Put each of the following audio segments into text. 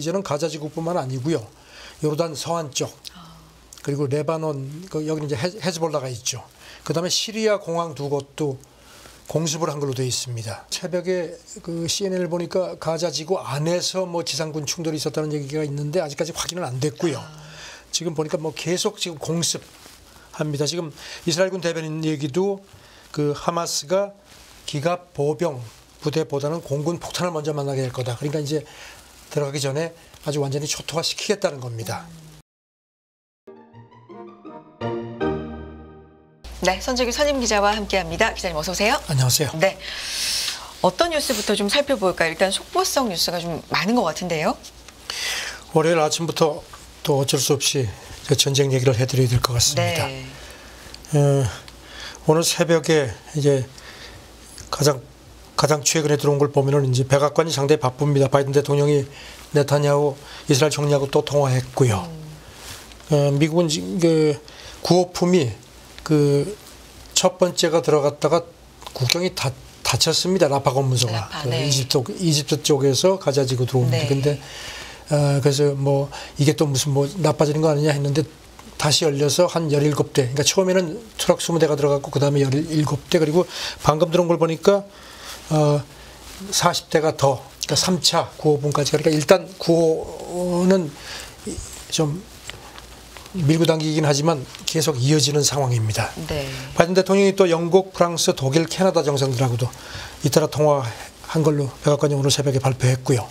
이제는 가자 지구뿐만 아니고요. 요르단 서안 쪽, 그리고 레바논, 여기 이제 헤즈볼라가 있죠. 그다음에 시리아 공항 두 곳도 공습을 한 걸로 되어 있습니다. 새벽에 그 CNN을 보니까 가자 지구 안에서 뭐 지상군 충돌이 있었다는 얘기가 있는데 아직까지 확인은 안 됐고요. 지금 보니까 뭐 계속 지금 공습합니다. 지금 이스라엘군 대변인 얘기도 그 하마스가 기갑 보병 부대보다는 공군 폭탄을 먼저 만나게 될 거다. 그러니까 이제 들어가기 전에 아주 완전히 초토화 시키겠다는 겁니다. 네, 손재규 선임기자와 함께합니다. 기자님 어서 오세요. 안녕하세요. 네, 어떤 뉴스부터 좀 살펴볼까요? 일단 속보성 뉴스가 좀 많은 것 같은데요. 월요일 아침부터 또 어쩔 수 없이 전쟁 얘기를 해드려야 될 것 같습니다. 네. 오늘 새벽에 이제 가장 최근에 들어온 걸 보면은 이제 백악관이 상당히 바쁩니다. 바이든 대통령이 네타냐후 이스라엘 총리하고 또 통화했고요. 미국은 그 구호품이 그 첫 번째가 들어갔다가 국경이 닫혔습니다. 라파 검문소가 네. 이집트 쪽에서 가자지구 들어옵니다. 네. 근데 그래서 뭐 이게 또 무슨 뭐 나빠지는 거 아니냐 했는데 다시 열려서 한 17대. 그러니까 처음에는 트럭 20대가 들어갔고 그다음에 17대. 그리고 방금 들어온 걸 보니까 40대가 더. 그러니까 3차 구호분까지. 그러니까 일단 구호는 좀 밀고 당기긴 하지만 계속 이어지는 상황입니다. 네. 바이든 대통령이 또 영국, 프랑스, 독일, 캐나다 정상들하고도 잇따라 통화한 걸로 백악관이 오늘 새벽에 발표했고요.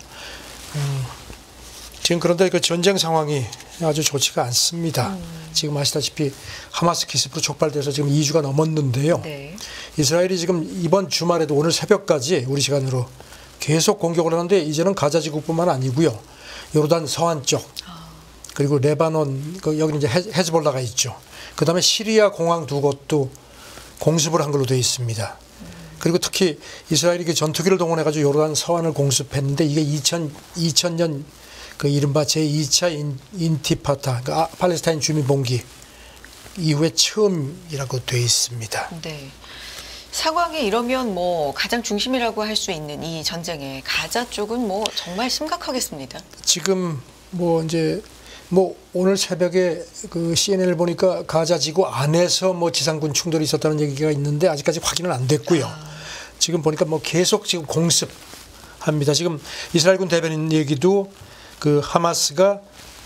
지금 그런데 그 전쟁 상황이 아주 좋지가 않습니다. 지금 아시다시피 하마스 기습으로 촉발돼서 지금 2주가 넘었는데요. 네. 이스라엘이 지금 이번 주말에도 오늘 새벽까지 우리 시간으로 계속 공격을 하는데 이제는 가자 지구뿐만 아니고요. 요르단 서안 쪽, 그리고 레바논, 여기 이제 헤즈볼라가 있죠. 그다음에 시리아 공항 두 곳도 공습을 한 걸로 되어 있습니다. 그리고 특히 이스라엘이 그 전투기를 동원해가지고 요르단 서안을 공습했는데 이게 2000년 그 이른바 제2차 인티파타, 그러니까 팔레스타인 주민 봉기 이후에 처음이라고 되어 있습니다. 네. 상황이 이러면 뭐 가장 중심이라고 할 수 있는 이 전쟁에 가자 쪽은 뭐 정말 심각하겠습니다. 지금 뭐 이제 뭐 오늘 새벽에 그 CNN을 보니까 가자 지구 안에서 뭐 지상군 충돌이 있었다는 얘기가 있는데 아직까지 확인은 안 됐고요. 지금 보니까 뭐 계속 지금 공습합니다. 지금 이스라엘군 대변인 얘기도 그 하마스가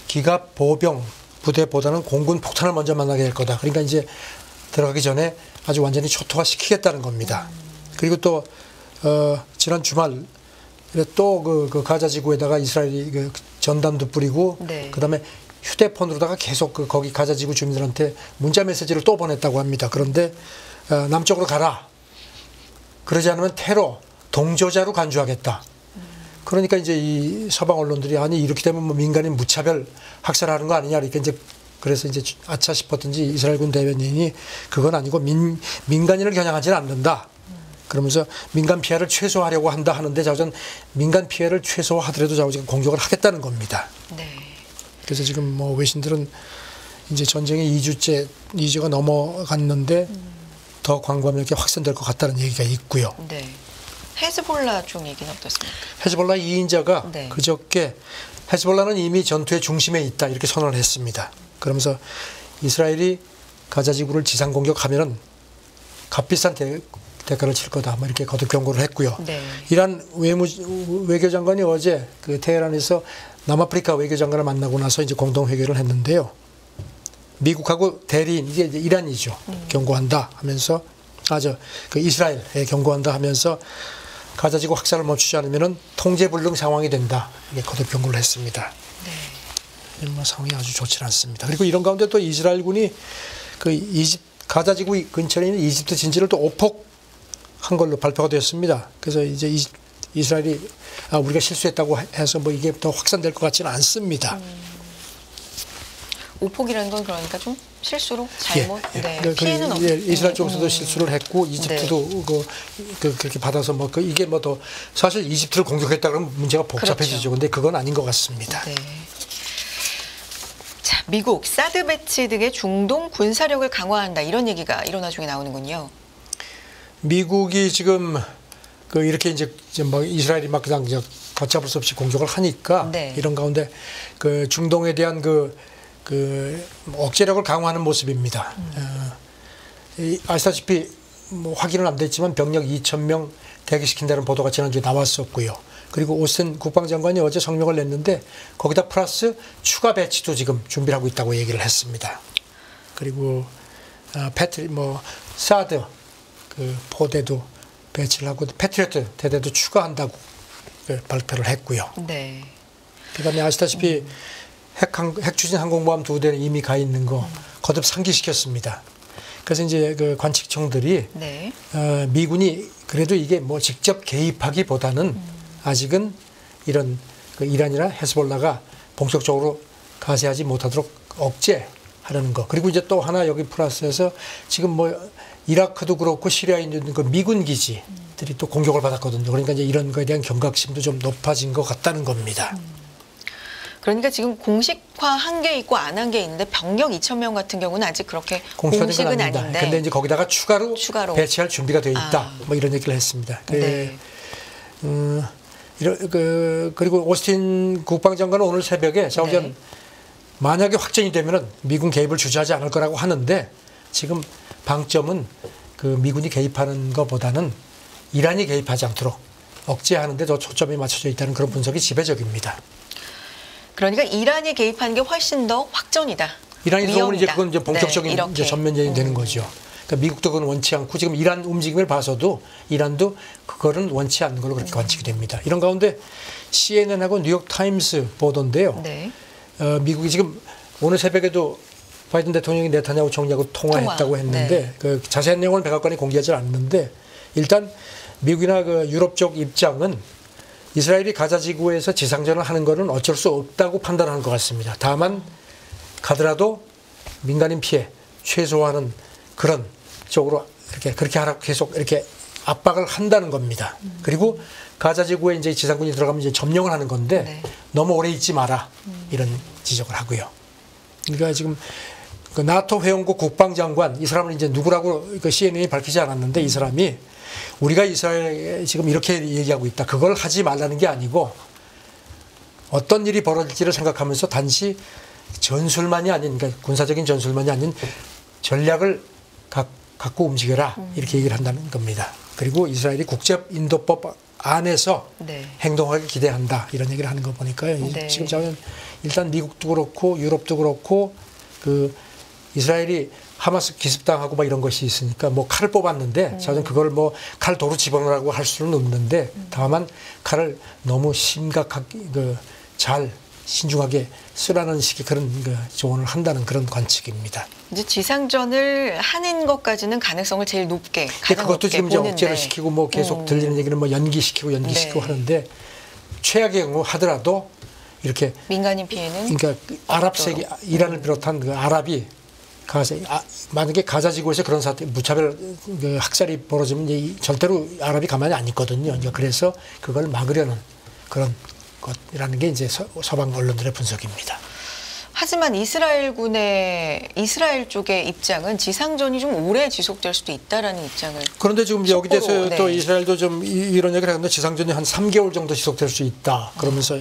기갑 보병 부대보다는 공군 폭탄을 먼저 만나게 될 거다. 그러니까 이제 들어가기 전에 아주 완전히 초토화 시키겠다는 겁니다. 그리고 또 지난 주말 또 그 가자 지구에다가 이스라엘이 그 전단도 뿌리고 네. 그다음에 휴대폰으로다가 계속 그 거기 가자 지구 주민들한테 문자 메시지를 또 보냈다고 합니다. 그런데 남쪽으로 가라. 그러지 않으면 테러 동조자로 간주하겠다. 그러니까 이제 이 서방 언론들이 아니 이렇게 되면 뭐 민간인 무차별 학살하는 거 아니냐 이렇게 이제 그래서 이제 아차 싶었던지 이스라엘군 대변인이 그건 아니고 민간인을 겨냥하지는 않는다. 그러면서 민간 피해를 최소화하려고 한다 하는데 자우전 민간 피해를 최소화하더라도 자우전 공격을 하겠다는 겁니다. 네. 그래서 지금 뭐 외신들은 이제 전쟁이 2주가 넘어갔는데 더 광범위하게 확산될 것 같다는 얘기가 있고요. 네. 헤즈볼라 쪽 얘기는 어떻습니까? 헤즈볼라 2인자가 네. 그저께 헤즈볼라는 이미 전투의 중심에 있다 이렇게 선언을 했습니다. 그러면서 이스라엘이 가자 지구를 지상 공격하면은 값비싼 대가를 칠 거다. 뭐 이렇게 거듭 경고를 했고요. 네. 이란 외교장관이 어제 그 테헤란에서 남아프리카 외교장관을 만나고 나서 이제 공동 회견을 했는데요. 미국하고 대리인 이게 이제 이란이죠. 경고한다 하면서 그 이스라엘에 경고한다 하면서 가자지구 확산을 멈추지 않으면은 통제불능 상황이 된다. 이게 거듭 경고를 했습니다. 네. 뭐 상황이 아주 좋지 않습니다. 그리고 이런 가운데 또 이스라엘군이 그 가자지구 근처에 있는 이집트 진지를 또 오폭한 걸로 발표가 되었습니다. 그래서 이제 이스라엘이 우리가 실수했다고 해서 뭐 이게 더 확산될 것 같지는 않습니다. 오폭이라는 건 그러니까 좀 실수로 잘못 네. 피해는 이스라엘 쪽에서도 실수를 했고 이집트도 네. 그렇게 받아서 뭐 이게 뭐 더 사실 이집트를 공격했다 그러면 문제가 복잡해지죠. 그런데 그건 아닌 것 같습니다. 네. 자, 미국 사드 배치 등의 중동 군사력을 강화한다 이런 얘기가 이런 와중에 나오는군요. 미국이 지금 이렇게 이제 뭐 이스라엘이 막 그냥 걷잡을 수 없이 공격을 하니까 네. 이런 가운데 그 중동에 대한 그 억제력을 강화하는 모습입니다. 아시다시피 뭐 확인은 안 됐지만 병력 2,000명 대기시킨다는 보도가 지난주에 나왔었고요. 그리고 오스틴 국방장관이 어제 성명을 냈는데 거기다 플러스 추가 배치도 지금 준비를 하고 있다고 얘기를 했습니다. 그리고 사드 그 포대도 배치를 하고 패트리어트 대대도 추가한다고 발표를 했고요. 네. 그다음에 아시다시피 핵 추진 항공모함 2대는 이미 가 있는 거 거듭 상기시켰습니다. 그래서 이제 그 관측청들이 네. 미군이 그래도 이게 뭐 직접 개입하기보다는 아직은 이런 그 이란이나 헤즈볼라가 본격적으로 가세하지 못하도록 억제하려는 거. 그리고 이제 또 하나 여기 플러스해서 지금 뭐 이라크도 그렇고 시리아에 있는 그 미군 기지들이 또 공격을 받았거든요. 그러니까 이제 이런 거에 대한 경각심도 좀 높아진 것 같다는 겁니다. 그러니까 지금 공식화한 게 있고 안 한 게 있는데 병력 2,000명 같은 경우는 아직 그렇게 공식은 아닌데. 근데 이제 거기다가 추가로 배치할 준비가 되어 있다. 뭐 이런 얘기를 했습니다. 네. 그리고 오스틴 국방장관은 오늘 새벽에 자우전 만약에 확정이 되면은 미군 개입을 주저하지 않을 거라고 하는데 지금 방점은 그 미군이 개입하는 것보다는 이란이 개입하지 않도록 억제하는 데 더 초점이 맞춰져 있다는 그런 분석이 지배적입니다. 그러니까 이란이 개입하는 게 훨씬 더 확전이다. 이란이 들어오면 이제 그건 이제 네, 본격적인 이제 전면전이 되는 거죠. 그러니까 미국도 그건 원치 않고 지금 이란 움직임을 봐서도 이란도 그거는 원치 않는 걸로 그렇게 관측이 됩니다. 이런 가운데 CNN하고 뉴욕타임스 보도인데요. 네. 미국이 지금 오늘 새벽에도 바이든 대통령이 네타냐후 총리하고 통화했다고 했는데 그 자세한 내용은 백악관이 공개하지 않는데 일단 미국이나 그 유럽 쪽 입장은 이스라엘이 가자 지구에서 지상전을 하는 것은 어쩔 수 없다고 판단하는 것 같습니다. 다만 가더라도 민간인 피해 최소화하는 그런 쪽으로 그렇게 하라고 계속 이렇게 압박을 한다는 겁니다. 그리고 가자 지구에 이제 지상군이 들어가면 이제 점령을 하는 건데 너무 오래 있지 마라 이런 지적을 하고요. 그러니까 지금 그 나토 회원국 국방장관 이 사람은 이제 누구라고 그 CNN이 밝히지 않았는데 이 사람이 우리가 이스라엘에 지금 이렇게 얘기하고 있다. 그걸 하지 말라는 게 아니고 어떤 일이 벌어질지를 생각하면서 단지 전술만이 아닌 그러니까 군사적인 전술만이 아닌 전략을 갖고 움직여라 이렇게 얘기를 한다는 겁니다. 그리고 이스라엘이 국제인도법 안에서 행동하길 기대한다 이런 얘기를 하는 거 보니까요. 지금 저는 일단 미국도 그렇고 유럽도 그렇고 그 이스라엘이 하마스 기습당하고 막 이런 것이 있으니까 뭐 칼을 뽑았는데 저는 그걸 뭐 칼 도로 집어넣으라고 할 수는 없는데 다만 칼을 너무 심각하게 잘 신중하게 쓰라는 식의 그런 조언을 한다는 그런 관측입니다. 이제 지상전을 하는 것까지는 가능성을 제일 높게 가장 그것도 높게 지금 이제 보는데. 억제를 시키고 뭐 계속 들리는 얘기는 뭐 연기시키고 하는데 최악의 경우 하더라도 이렇게 민간인 피해는 그러니까 아랍 세계 이란을 비롯한 그 아랍이 만약에 가자 지구에서 그런 사태 무차별 학살이 벌어지면 이제 절대로 아랍이 가만히 안 있거든요. 그래서 그걸 막으려는 그런 것이라는 게 이제 서방 언론들의 분석입니다. 하지만 이스라엘 쪽의 입장은 지상전이 좀 오래 지속될 수도 있다라는 입장을. 그런데 지금 여기 대해서 또 네. 이스라엘도 좀 이런 얘기를 하는데 지상전이 한 3개월 정도 지속될 수 있다. 그러면서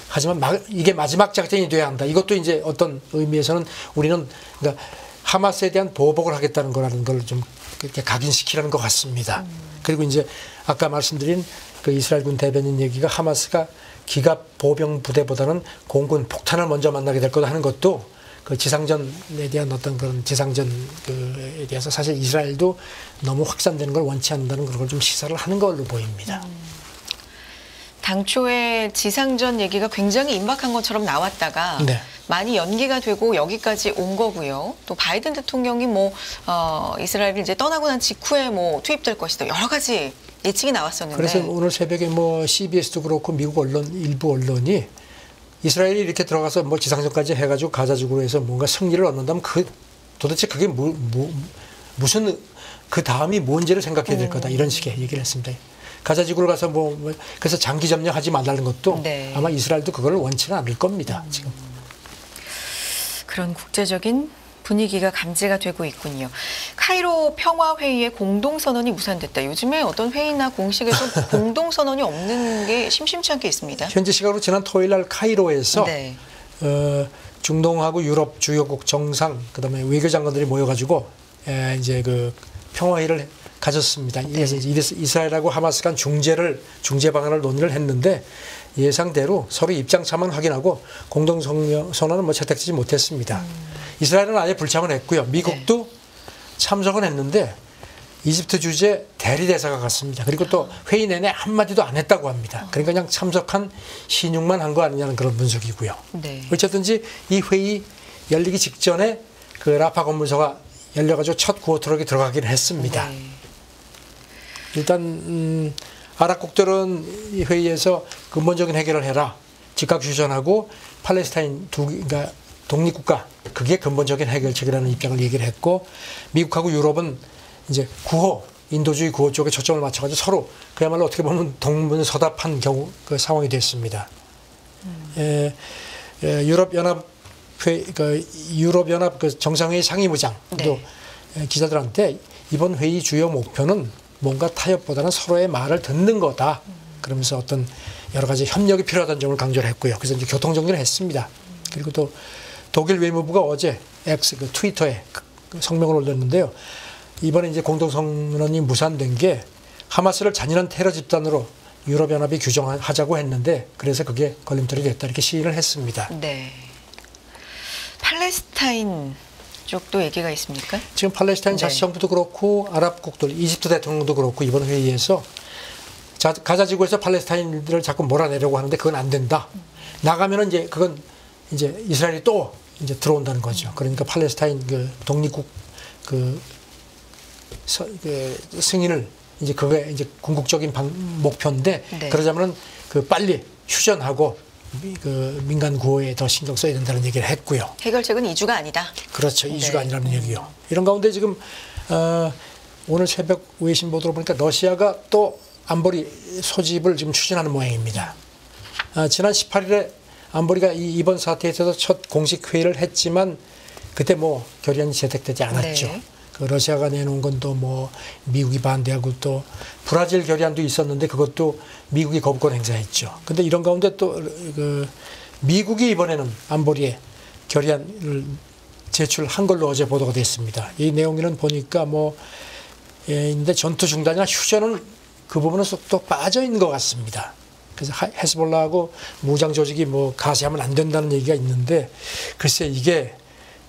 하지만 이게 마지막 작전이 돼야 한다. 이것도 이제 어떤 의미에서는 우리는 그러니까 하마스에 대한 보복을 하겠다는 거라는 걸 좀 이렇게 각인시키라는 것 같습니다. 그리고 이제 아까 말씀드린 그 이스라엘군 대변인 얘기가 하마스가 기갑 보병 부대보다는 공군 폭탄을 먼저 만나게 될 거다 하는 것도 그 지상전에 대한 어떤 그런 지상전에 대해서 사실 이스라엘도 너무 확산되는 걸 원치 않는다는 걸 좀 시사를 하는 걸로 보입니다. 당초에 지상전 얘기가 굉장히 임박한 것처럼 나왔다가 많이 연기가 되고 여기까지 온 거고요. 또 바이든 대통령이 이스라엘을 이제 떠나고 난 직후에 투입될 것이다. 여러 가지 예측이 나왔었는데. 그래서 오늘 새벽에 CBS도 그렇고 미국 일부 언론이 이스라엘이 이렇게 들어가서 지상전까지 해가지고 가자지구에서 뭔가 승리를 얻는다면 도대체 그게 무슨 그 다음이 뭔지를 생각해야 될 거다 이런 식의 얘기를 했습니다. 가자지구를 가서 그래서 장기 점령하지 말라는 것도 아마 이스라엘도 그걸 원치는 않을 겁니다. 지금. 그런 국제적인 분위기가 감지가 되고 있군요. 카이로 평화회의의 공동선언이 무산됐다. 요즘에 어떤 회의나 공식에서 공동선언이 없는 게 심심치 않게 있습니다. 현지 시각으로 지난 토요일 날 카이로에서 네. 중동하고 유럽 주요국 정상 그다음에 외교장관들이 모여가지고 이제 그 평화회의를 가졌습니다. 그래서 이스라엘하고 하마스 간 중재 방안을 논의를 했는데 예상대로 서로 입장차만 확인하고 공동선언은 뭐 채택되지 못했습니다. 이스라엘은 아예 불참을 했고요. 미국도 참석은 했는데 이집트 주재 대리대사가 갔습니다. 그리고 또 회의 내내 한마디도 안 했다고 합니다. 그러니까 그냥 참석한 신용만 한 거 아니냐는 그런 분석이고요. 네. 어쨌든지 이 회의 열리기 직전에 그 라파 건물소가 열려가지고 첫 구호 트럭이 들어가기는 했습니다. 네. 일단 아랍국들은 이 회의에서 근본적인 해결을 해라. 즉각 휴전하고 팔레스타인 그러니까 독립국가 그게 근본적인 해결책이라는 입장을 얘기를 했고 미국하고 유럽은 이제 구호 인도주의 구호 쪽에 초점을 맞춰가지고 서로 그야말로 어떻게 보면 동문서답한 경우 그 상황이 됐습니다. 유럽연합 그 정상회의 상임의장도 네. 기자들한테 이번 회의 주요 목표는 뭔가 타협보다는 서로의 말을 듣는 거다. 그러면서 어떤 여러 가지 협력이 필요하다는 점을 강조를 했고요. 그래서 이제 교통 정리를 했습니다. 그리고 또 독일 외무부가 어제 그 트위터에 성명을 올렸는데요. 이번에 이제 공동선언이 무산된 게 하마스를 잔인한 테러 집단으로 유럽연합이 규정하자고 했는데 그래서 그게 걸림돌이 됐다 이렇게 시인을 했습니다. 네. 팔레스타인 쪽도 얘기가 있습니까? 지금 팔레스타인 자치정부도 그렇고 아랍국들, 이집트 대통령도 그렇고 이번 회의에서 가자 지구에서 팔레스타인들을 자꾸 몰아내려고 하는데 그건 안 된다. 나가면은 이제 그건 이제 이스라엘이 또 이제 들어온다는 거죠. 그러니까 팔레스타인 그 독립국 그 승인을 이제 그게 이제 궁극적인 목표인데 네. 그러자면은 그 빨리 휴전하고 그 민간 구호에 더 신경 써야 된다는 얘기를 했고요. 해결책은 2주가 아니다. 그렇죠. 2주가 네. 아니라는 얘기요. 이런 가운데 지금 오늘 새벽 외신 보도로 보니까 러시아가 또 안보리 소집을 지금 추진하는 모양입니다. 지난 18일에 안보리가 이번 사태에서 첫 공식 회의를 했지만 그때 뭐 결의안이 채택되지 않았죠. 네. 그 러시아가 내놓은 건 또 뭐 미국이 반대하고 또 브라질 결의안도 있었는데 그것도 미국이 거부권 행사했죠. 근데 이런 가운데 또 그 미국이 이번에는 안보리에 결의안을 제출한 걸로 어제 보도가 됐습니다. 이 내용에는 보니까 뭐 근데 전투 중단이나 휴전은 그 부분은 또 빠져 있는 것 같습니다. 그래서 헤즈볼라하고 무장 조직이 뭐 가세하면 안 된다는 얘기가 있는데 글쎄 이게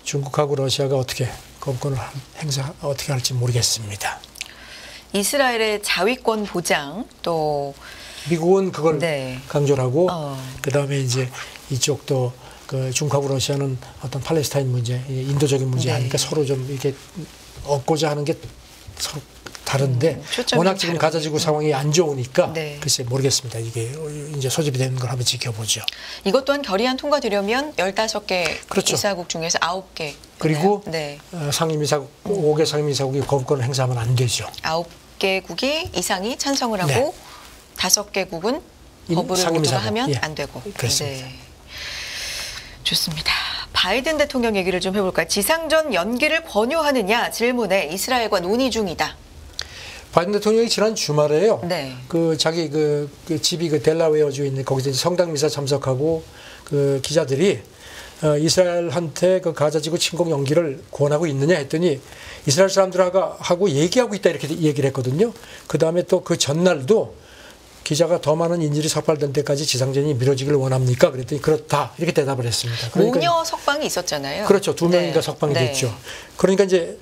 중국하고 러시아가 어떻게 거부권을 어떻게 할지 모르겠습니다. 이스라엘의 자위권 보장 또 미국은 그걸 네. 강조를 하고 그다음에 이제 이쪽도 그 중국하고 러시아는 어떤 팔레스타인 문제, 인도적인 문제 네. 하니까 서로 좀 이렇게 얻고자 하는 게 서로 다른데 워낙 지금 가자지구 상황이 안 좋으니까 네. 글쎄 모르겠습니다. 이게 이제 소집이 되는 걸 한번 지켜보죠. 이것 또한 결의안 통과되려면 15개 그렇죠. 이사국 중에서 9개 그리고 네. 상임이사국 5개 상임이사국이 거부권을 행사하면 안 되죠. 9개국이 이상이 찬성을 하고 네. 5개국은 거부를 모두가 하면 안 되고. 그렇습니다. 네. 좋습니다. 바이든 대통령 얘기를 좀 해볼까요? 지상전 연기를 권유하느냐 질문에 이스라엘과 논의 중이다. 바이든 대통령이 지난 주말에요. 네. 그 자기 그 집이 그 델라웨어주에 있는 거기서 성당 미사 참석하고 그 기자들이 이스라엘한테 그 가자지구 침공 연기를 권하고 있느냐 했더니 이스라엘 사람들하고 얘기하고 있다 이렇게 얘기를 했거든요. 그 다음에 또 그 전날도 기자가 더 많은 인질이 석방된 때까지 지상전이 미뤄지기를 원합니까? 그랬더니 그렇다 이렇게 대답을 했습니다. 그러니까 모녀 석방이 있었잖아요. 그렇죠. 2명인가 네. 석방이 네. 됐죠. 그러니까 이제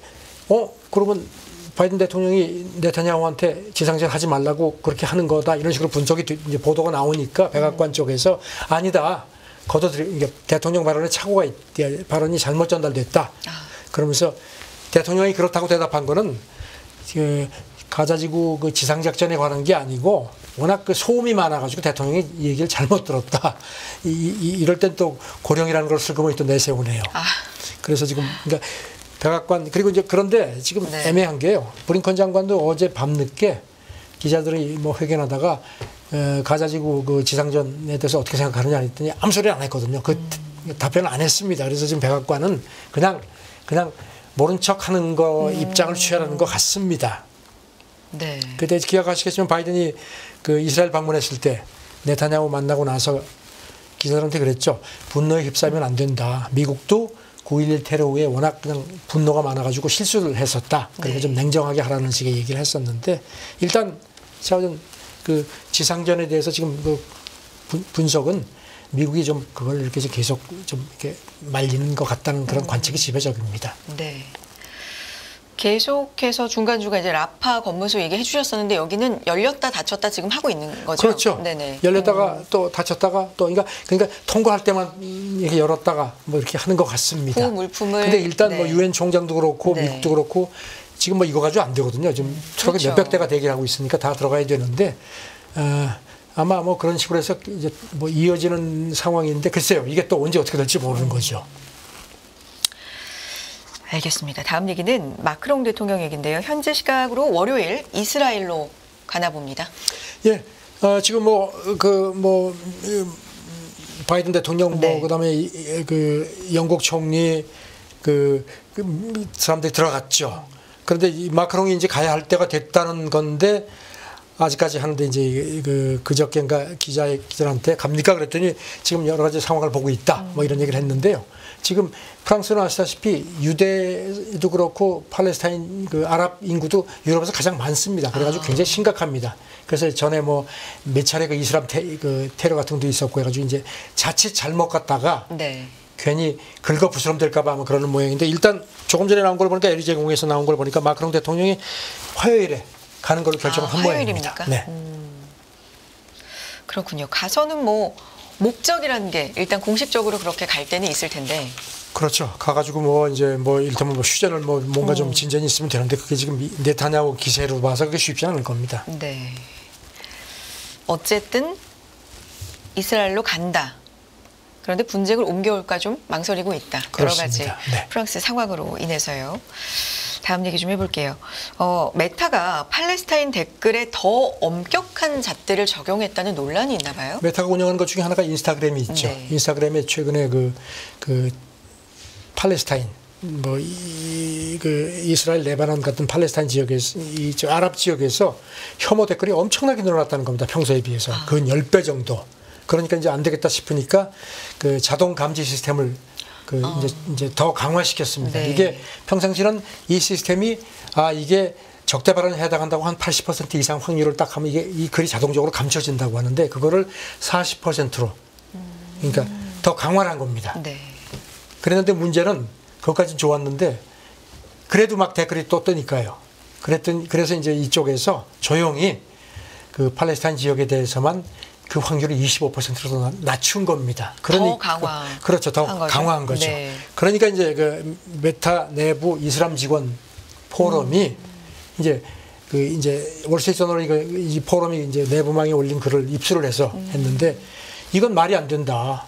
그러면 바이든 대통령이 네타냐후한테 지상전 하지 말라고 그렇게 하는 거다 이런 식으로 분석이 이제 보도가 나오니까 백악관 쪽에서 아니다. 거둬들이 대통령 발언에 착오가 있대. 발언이 잘못 전달됐다. 그러면서 대통령이 그렇다고 대답한 거는 그 가자지구 그 지상작전에 관한 게 아니고 워낙 그 소음이 많아가지고 대통령이 얘기를 잘못 들었다. 이럴 땐 또 고령이라는 걸 슬그머니 또 내세우네요. 그래서 지금 그러니까 백악관 그리고 이제 그런데 지금 네. 애매한 게요. 브링컨 장관도 어제 밤늦게 기자들이 뭐 회견하다가 가자지구 그 지상전에 대해서 어떻게 생각하느냐 했더니 아무 소리 안 했거든요. 그 답변을 안 했습니다. 그래서 지금 백악관은 그냥 그냥 모른 척하는 거 입장을 취하라는 것 같습니다. 네. 그때 기억하시겠지만 바이든이 그 이스라엘 방문했을 때 네타냐후 만나고 나서 기자들한테 그랬죠. 분노에 휩싸이면 안 된다. 미국도 9.11 테러 후에 워낙 그냥 분노가 많아가지고 실수를 했었다. 그러니까 좀 냉정하게 하라는 식의 얘기를 했었는데 일단 제가 그 지상전에 대해서 지금 그 분석은 미국이 좀 그걸 이렇게 계속 좀 이렇게 말리는 것 같다는 그런 관측이 지배적입니다. 네. 계속해서 중간중간 이제 라파 검문소 얘기해 주셨었는데 여기는 열렸다 닫혔다 지금 하고 있는 거죠? 그렇죠. 네네. 열렸다가 또 닫혔다가 또 그러니까 통과할 때만 이렇게 열었다가 뭐 이렇게 하는 것 같습니다. 그 물품을. 근데 일단 네. 뭐 유엔 총장도 그렇고 네. 미국도 그렇고 지금 뭐 이거 가지고 안 되거든요. 지금 트럭이 그렇죠. 몇백 대가 대기하고 있으니까 다 들어가야 되는데 아마 뭐 그런 식으로 해서 이제 뭐 이어지는 상황인데 글쎄요. 이게 또 언제 어떻게 될지 모르는 거죠. 알겠습니다. 다음 얘기는 마크롱 대통령 얘기인데요. 현재 시각으로 월요일 이스라엘로 가나 봅니다. 예, 지금 바이든 대통령 네. 그다음에 그 영국 총리 그 사람들이 들어갔죠. 그런데 이 마크롱이 이제 가야 할 때가 됐다는 건데 아직까지 하는데 이제 그저께인가 기자들한테 갑니까 그랬더니 지금 여러 가지 상황을 보고 있다 뭐 이런 얘기를 했는데요. 지금 프랑스는 아시다시피 유대도 그렇고 팔레스타인 그 아랍 인구도 유럽에서 가장 많습니다. 그래가지고 굉장히 심각합니다. 그래서 전에 뭐 몇 차례 그 이슬람 테러 같은 것도 있었고 해가지고 이제 자칫 잘못 갔다가 네. 괜히 긁어 부스럼 될까봐 아마 그러는 모양인데 일단 조금 전에 나온 걸 보니까 LG 제공에서 나온 걸 보니까 마크롱 대통령이 화요일에 가는 걸로 결정을 한 모양입니다. 화요일입니까? 네. 그렇군요. 가서는 뭐 목적이라는 게 일단 공식적으로 그렇게 갈 때는 있을 텐데. 그렇죠. 가가지고 뭐 이제 뭐 일테면 뭐 휴전을 뭐 뭔가 좀 진전이 있으면 되는데 그게 지금 네타냐후 기세로 봐서 그게 쉽지 않을 겁니다. 네. 어쨌든 이스라엘로 간다. 그런데 분쟁을 옮겨올까 좀 망설이고 있다. 그렇습니다. 여러 가지 네. 프랑스 상황으로 인해서요. 다음 얘기 좀 해볼게요. 메타가 팔레스타인 댓글에 더 엄격한 잣대를 적용했다는 논란이 있나 봐요. 메타가 운영하는 것 중에 하나가 인스타그램이 있죠. 네. 인스타그램에 최근에 그 팔레스타인 뭐 이스라엘 레바논 같은 팔레스타인 지역에서 저 아랍 지역에서 혐오 댓글이 엄청나게 늘어났다는 겁니다. 평소에 비해서 그 10배 정도. 그러니까 이제 안 되겠다 싶으니까 그 자동 감지 시스템을 이제 더 강화시켰습니다. 네. 이게 평상시는 이 시스템이 이게 적대 발언에 해당한다고 한 80% 이상 확률을 딱 하면 이 글이 자동적으로 감춰진다고 하는데 그거를 40%로 그러니까 더 강화를 한 겁니다. 네. 그랬는데 문제는 그것까지는 좋았는데 그래도 막 댓글이 또 뜨니까요. 그래서 이제 이쪽에서 조용히 그 팔레스타인 지역에 대해서만 그 확률을 25%로 낮춘 겁니다. 더 강화. 그렇죠. 더 강화한 거죠. 네. 그러니까 이제 그 메타 내부 이슬람 직원 포럼이 이제 월스트리트저널 이 포럼이 이제 내부망에 올린 글을 입수를 해서 했는데 이건 말이 안 된다.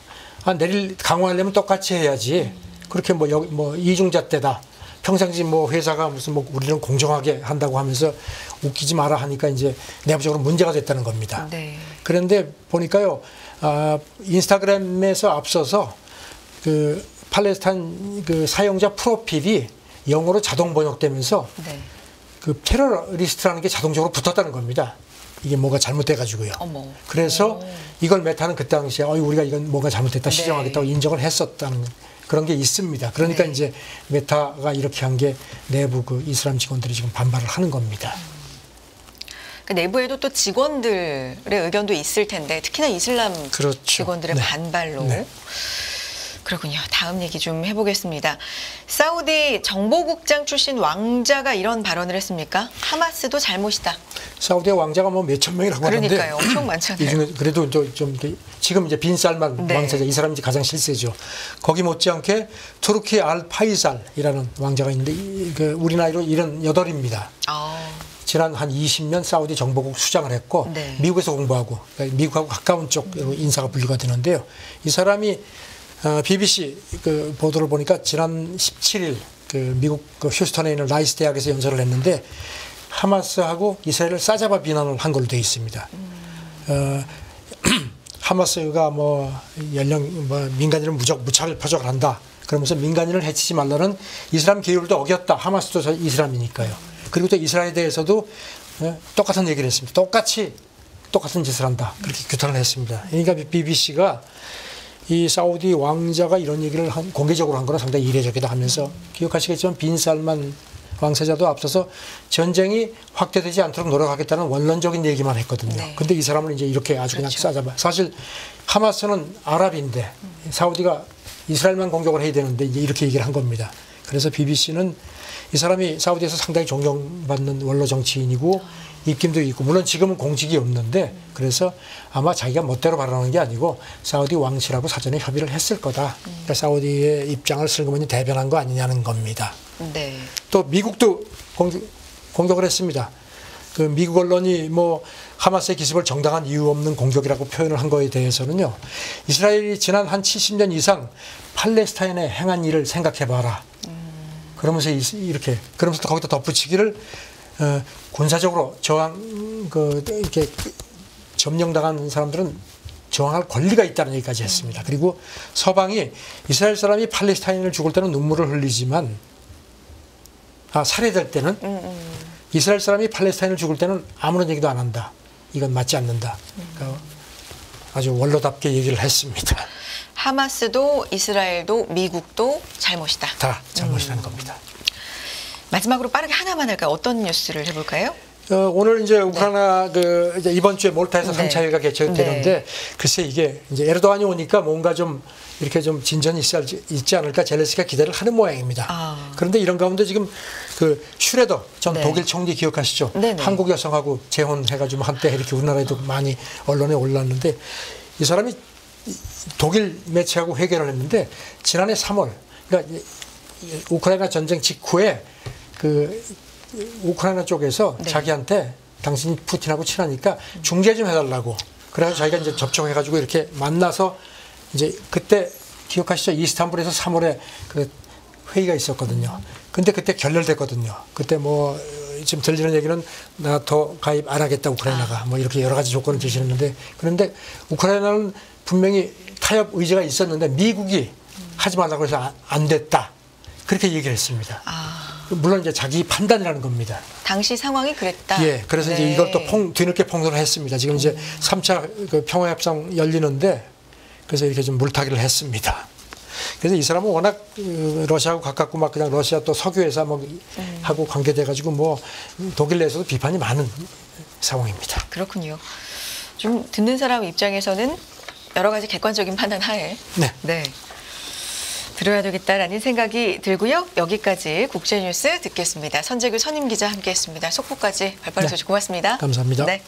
내릴 강화하려면 똑같이 해야지. 그렇게 뭐 이중잣대다. 평상시 뭐 회사가 무슨 뭐 우리는 공정하게 한다고 하면서 웃기지 마라 하니까 이제 내부적으로 문제가 됐다는 겁니다. 네. 그런데 보니까요, 인스타그램에서 앞서서 그 팔레스타인 그 사용자 프로필이 영어로 자동 번역되면서 네. 그 테러리스트라는 게 자동적으로 붙었다는 겁니다. 이게 뭐가 잘못돼가지고요. 어머. 그래서 이걸 메타는 그때 당시에 우리가 이건 뭐가 잘못됐다 시정하겠다고 인정을 했었다는 그런 게 있습니다. 그러니까 네. 이제 메타가 이렇게 한 게 내부 그 이슬람 직원들이 지금 반발을 하는 겁니다. 그 내부에도 또 직원들의 의견도 있을 텐데 특히나 이슬람 그렇죠. 직원들의 네. 반발로. 네. 그렇군요. 다음 얘기 좀 해보겠습니다. 사우디 정보국장 출신 왕자가 이런 발언을 했습니까? 하마스도 잘못이다. 사우디의 왕자가 뭐 몇천 명이라고 하는데 그러니까요. 엄청 많잖아요. 이 중에 그래도 좀 지금 이제 빈 살만 네. 왕자죠. 이 사람이 가장 실세죠. 거기 못지않게 투르키 알 파이살이라는 왕자가 있는데 우리 나이로 78입니다. 지난 한 20년 사우디 정보국 수장을 했고 네. 미국에서 공부하고 그러니까 미국하고 가까운 쪽 인사가 분류가 되는데요. 이 사람이 BBC 그 보도를 보니까 지난 17일 그 미국 그 휴스턴에 있는 라이스 대학에서 연설을 했는데 하마스하고 이스라엘을 싸잡아 비난을 한 걸로 되어 있습니다. 하마스가 뭐 민간인을 무차별 표적을 한다. 그러면서 민간인을 해치지 말라는 이슬람 계율도 어겼다. 하마스도 이슬람이니까요. 그리고 또 이스라엘에 대해서도 똑같은 얘기를 했습니다. 똑같은 짓을 한다. 그렇게 규탄을 했습니다. 그러니까 BBC가 이 사우디 왕자가 이런 얘기를 공개적으로 한 거는 상당히 이례적이다 하면서 기억하시겠지만 빈 살만 왕세자도 앞서서 전쟁이 확대되지 않도록 노력하겠다는 원론적인 얘기만 했거든요. 네. 근데 이 사람은 이제 이렇게 아주 그냥 싸잡아. 사실 하마스는 아랍인데 사우디가 이스라엘만 공격을 해야 되는데 이제 이렇게 얘기를 한 겁니다. 그래서 BBC는 이 사람이 사우디에서 상당히 존경받는 원로 정치인이고 입김도 있고 물론 지금은 공직이 없는데 그래서 아마 자기가 멋대로 발언하는 게 아니고 사우디 왕실하고 사전에 협의를 했을 거다. 그러니까 사우디의 입장을 슬그머니 대변한 거 아니냐는 겁니다. 네. 또 미국도 공격을 했습니다. 그 미국 언론이 뭐 하마스의 기습을 정당한 이유 없는 공격이라고 표현을 한 거에 대해서는요. 이스라엘이 지난 한 70년 이상 팔레스타인에 행한 일을 생각해봐라. 그러면서 그러면서 거기다 덧붙이기를 군사적으로 이렇게 점령당한 사람들은 저항할 권리가 있다는 얘기까지 했습니다. 그리고 서방이 이스라엘 사람이 팔레스타인을 죽을 때는 눈물을 흘리지만 살해될 때는 이스라엘 사람이 팔레스타인을 죽을 때는 아무런 얘기도 안 한다. 이건 맞지 않는다. 그러니까 아주 원로답게 얘기를 했습니다. 하마스도 이스라엘도 미국도 잘못이다. 다 잘못이라는 겁니다. 마지막으로 빠르게 하나만 할까요? 어떤 뉴스를 해볼까요? 오늘 이제 우크라이나 이제 이번 주에 몰타에서 3차 회의가 개최되는데 네. 글쎄 이게 이제 에르도안이 오니까 뭔가 좀 이렇게 좀 진전이 있지 않을까 젤렌스키가 기대를 하는 모양입니다. 그런데 이런 가운데 지금 그 슈레더 전 네. 독일 총리 기억하시죠? 네네. 한국 여성하고 재혼해가지고 한때 이렇게 우리나라에도 많이 언론에 올랐는데 이 사람이 독일 매체하고 회견을 했는데 지난해 3월 그러니까 우크라이나 전쟁 직후에 그 우크라이나 쪽에서 네. 자기한테 당신이 푸틴하고 친하니까 중재 좀 해달라고 그래서 자기가 이제 접촉해가지고 이렇게 만나서 이제 그때 기억하시죠? 이스탄불에서 3월에 그 회의가 있었거든요. 근데 그때 결렬됐거든요. 그때 뭐 지금 들리는 얘기는 나토 가입 안 하겠다 우크라이나가 뭐 이렇게 여러 가지 조건을 제시했는데 그런데 우크라이나는 분명히 타협 의지가 있었는데 미국이 하지 말라고 해서 안 됐다. 그렇게 얘기를 했습니다. 물론 이제 자기 판단이라는 겁니다. 당시 상황이 그랬다. 예, 그래서 이제 이걸 또 뒤늦게 폭로를 했습니다. 지금 이제 3차 그 평화협상 열리는데 그래서 이렇게 좀 물타기를 했습니다. 그래서 이 사람은 워낙 러시아하고 가깝고 막 그냥 러시아 또 석유회사 뭐 하고 관계돼가지고 뭐 독일 내에서도 비판이 많은 상황입니다. 그렇군요. 좀 듣는 사람 입장에서는 여러 가지 객관적인 판단 하에 네. 들어야 되겠다라는 생각이 들고요. 여기까지 국제뉴스 듣겠습니다. 선재규 선임기자 함께했습니다. 속보까지 발빠른 소식 고맙습니다. 감사합니다. 네.